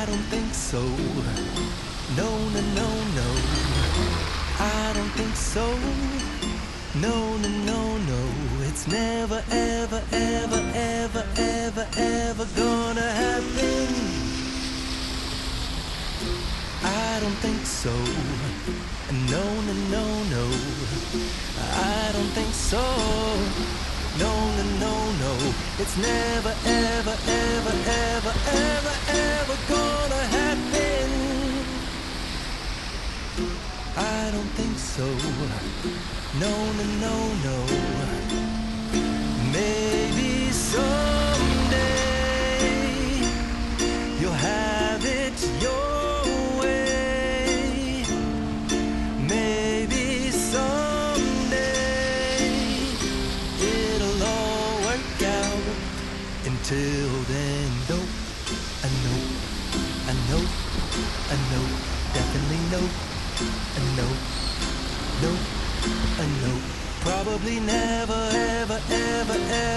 don't think so. No, no, no, no. I don't think so. No, no, no, no. It's never, ever, ever, ever, ever, ever gonna happen. I don't think so. No, no, no, no. I don't think so. No, no, no, no. It's never, ever, ever, ever, ever, ever gonna happen. I don't think so. No, no, no, no. Maybe someday you'll have it your way. Maybe someday it'll all work out. Until then, though, I know, I know, I know, definitely know, I know, no, I know, probably never, ever, ever, ever.